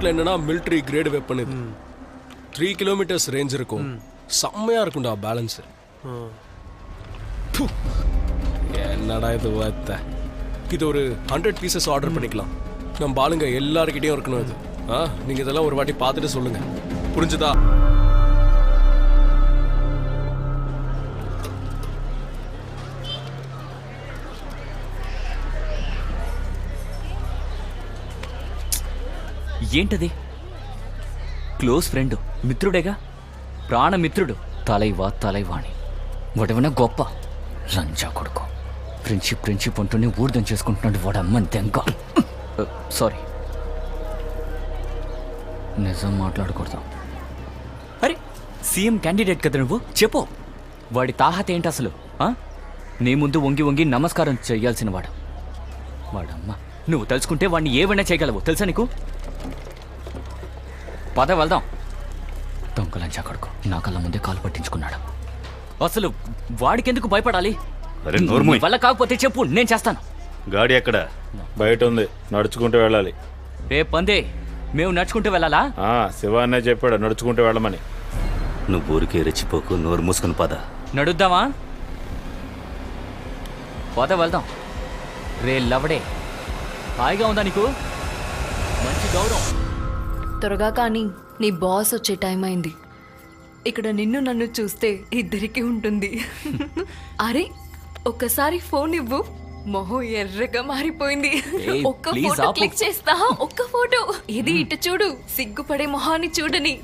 நாட்டில் என்னன்னா military grade weapon இது 3 கிலோமீட்டர்ஸ் ரேஞ்ச் இருக்கும் செம்மையா இருக்கும்டா பேலன்ஸ். என்னடா இது வார்த்தை. இது ஒரு 100 பீசஸ் ஆர்டர் பண்ணிக்கலாம். நம்ம ஆளுங்க எல்லாருக்கிட்டையும் இருக்கணும் இது. நீங்க இதெல்லாம் ஒரு வாட்டி பார்த்துட்டு சொல்லுங்க, புரிஞ்சுதா? ఏంటది? క్లోజ్ ఫ్రెండ్, మిత్రుడేగా, ప్రాణమిత్రుడు, తలైవా తలైవాణి, వాడేమన్నా గొప్ప లంచా కొడుకు. ఫ్రెండ్షిప్ అంటూనే ఊర్ధం చేసుకుంటున్నాడు వాడు. అమ్మని తెంక. సారీ, నిజం మాట్లాడకూడదు. అరే సీఎం క్యాండిడేట్ కదా నువ్వు, చెప్పు వాడి తాహత ఏంటి అసలు? నీ ముందు వంగి వంగి నమస్కారం చెయ్యాల్సిన వాడు వాడమ్మ. నువ్వు తెలుసుకుంటే వాడిని ఏమైనా చేయగలవు తెలుసా నీకు? పద వెళ్దాం. దొంగలంచా కొడుకు నా కళ్ళ ముందే కాలు పట్టించుకున్నాడు. అసలు వాడికెందుకు భయపడాలి? వల్ల కాకపోతే చెప్పు, నేను చేస్తాను. గాడి ఎక్కడ? బయట ఉంది, నడుచుకుంటూ వెళ్ళాలి. రే పందే, మేము నడుచుకుంటూ వెళ్ళాలా? శివ అనే చెప్పాడు నడుచుకుంటూ వెళ్ళమని. నువ్వు ఊరికే రెచ్చిపోకు, నోరు మూసుకుని పద. నడుద్దామా? పద వెళ్దాం. రే లవడే, హాయిగా ఉందా నీకు? మంచి గౌరవం. త్వరగా కానీ నీ బాస్ వచ్చే టైం అయింది. ఇక్కడ నిన్ను నన్ను చూస్తే ఇద్దరికి ఉంటుంది. అరే ఒక్కసారి ఫోన్ ఇవ్వు. మొహం ఎర్రగా మారిపోయింది. ఒక్క ఫోటో క్లిక్ చేస్తా, ఒక్క ఫోటో. ఇది ఇటు చూడు, సిగ్గుపడే మొహాన్ని చూడని.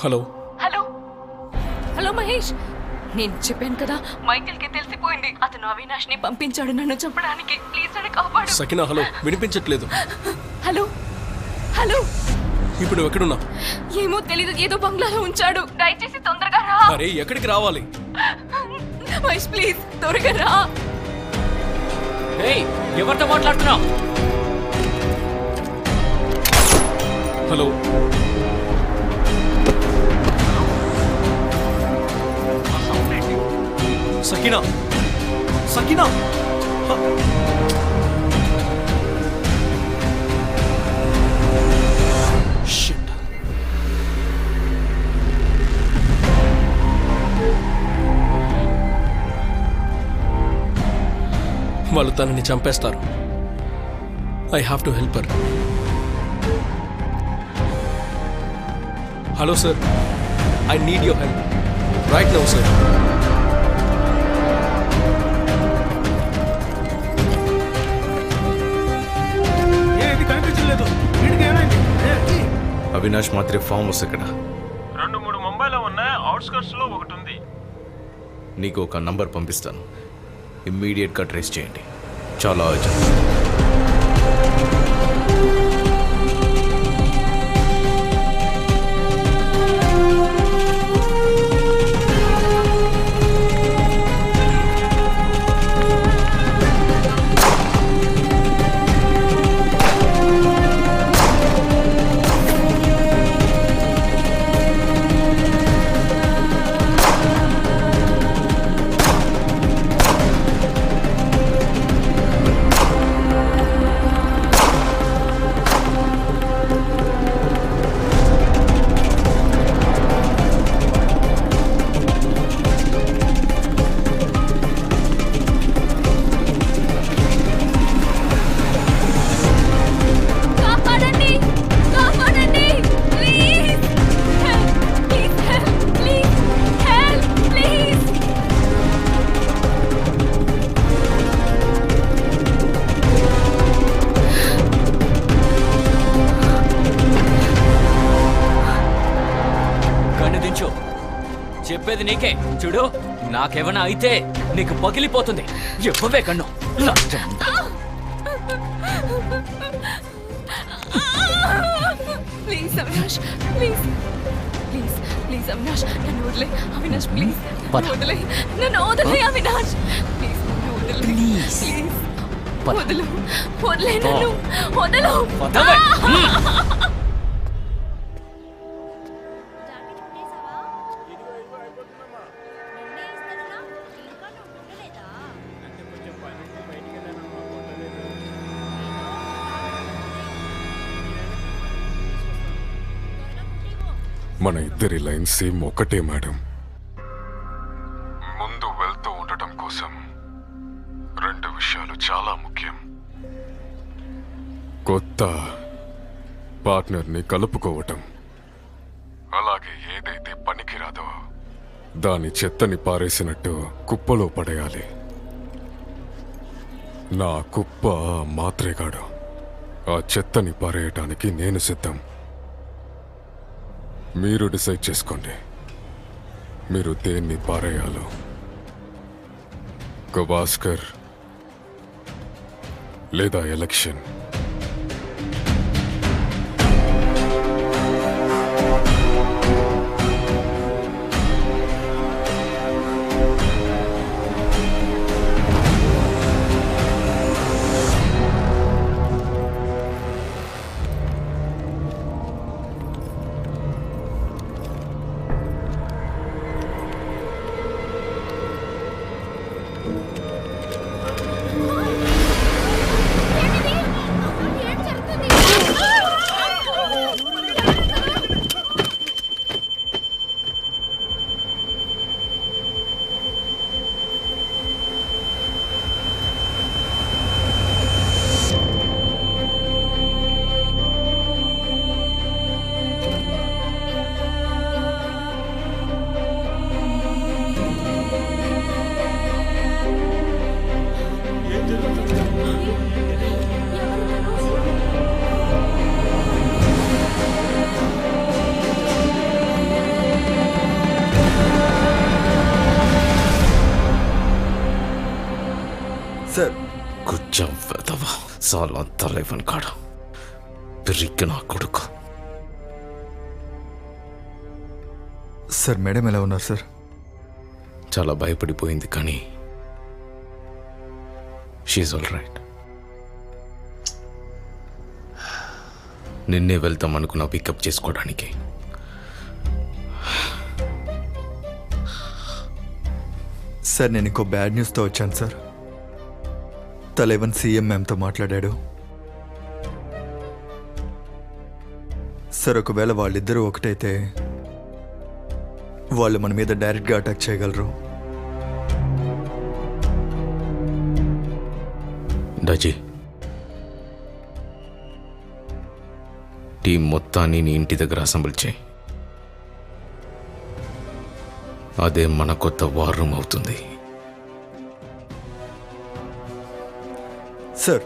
హలో హలో హలో మహేష్, నేను చెప్పాను కదా మైకేల్ కి తెలిసిపోయింది. అతను అవినాష్ ని పంపించాడు నన్ను చంపడానికి. ప్లీజ్ నన్ను కాపాడు. సకినా హలో, వినిపించట్లేదు. హలో హలో, ఇప్పుడు నువ్వు ఎక్కడున్నా? ఏమో తెలీదు, ఏదో బంగ్లాలో ఉంచాడు. దయచేసి తొందరగా రా. అరే ఎక్కడికి రావాలి? మహేష్ ప్లీజ్ త్వరగా రా. ఏయ్, ఎవరితో మాట్లాడుతున్నావు? హలో సకినా, సకినా. షిట్. వాళ్ళు తనని చంపేస్తారు. I have to help her. Hello sir, I need your help right now sir. Avinash Mhatre farm house ఇక్కడ 2-3 ముంబైలో ఉన్నాయి, అవుట్స్కర్ట్స్ లో ఒకటి ఉంది. నీకు ఒక నంబర్ పంపిస్తాను, ఇమ్మీడియట్గా ట్రేస్ చేయండి. చాలా అర్జెంట్. చెప్పేది నీకే. చూడు, నాకేమైనా అయితే నీకు పగిలిపోతుంది. ఎవ్వవే కన్ను. Please Avinash, please please please Avinash, నన్ను వదిలే. అవినాష్ ప్లీజ్ వదిలే, నన్ను వదిలే. అవినాష్ ప్లీజ్ నన్ను వదిలే. ప్లీజ్ వదిలు, వదిలే నన్ను, వదలు. మన ఇద్దరి లైన్ సేమ్ ఒకటే మేడం. ముందు వెళ్తూ ఉండటం కోసం 2 విషయాలు చాలా ముఖ్యం. కొత్త పార్ట్నర్ని కలుపుకోవటం, అలాగే ఏదైతే పనికిరాదో దాని చెత్తని పారేసినట్టు కుప్పలో పడేయాలి. నా కుప్ప మాత్రేగాడు. ఆ చెత్తని పారేయటానికి నేను సిద్ధం. మీరు డిసైడ్ చేసుకోండి, మీరు దేన్ని పారేయాలో. గవాస్కర్ లేదా ఎలక్షన్. సార్ కొంచెం వెదవా చాలా తలైవన్ కాడు పిరికి నా కొడుకు. సార్ మేడం ఎలా ఉన్నారు సార్? చాలా భయపడిపోయింది కానీ షీఈ్ ఆల్ రైట్. నిన్నే వెళ్తాం అనుకున్నా పికప్ చేసుకోవడానికి. సార్ నేను ఇంకో బ్యాడ్ న్యూస్తో వచ్చాను సార్. తలైవన్ సీఎం మ్యామ్తో మాట్లాడాడు సార్. ఒకవేళ వాళ్ళిద్దరూ ఒకటైతే వాళ్ళు మన మీద డైరెక్ట్గా అటాక్ చేయగలరు. డజీ, టీం మొత్తాన్ని నీ ఇంటి దగ్గర అసెంబ్ల్ చేయి. అదే మన కొత్త వార్ రూమ్ అవుతుంది. సార్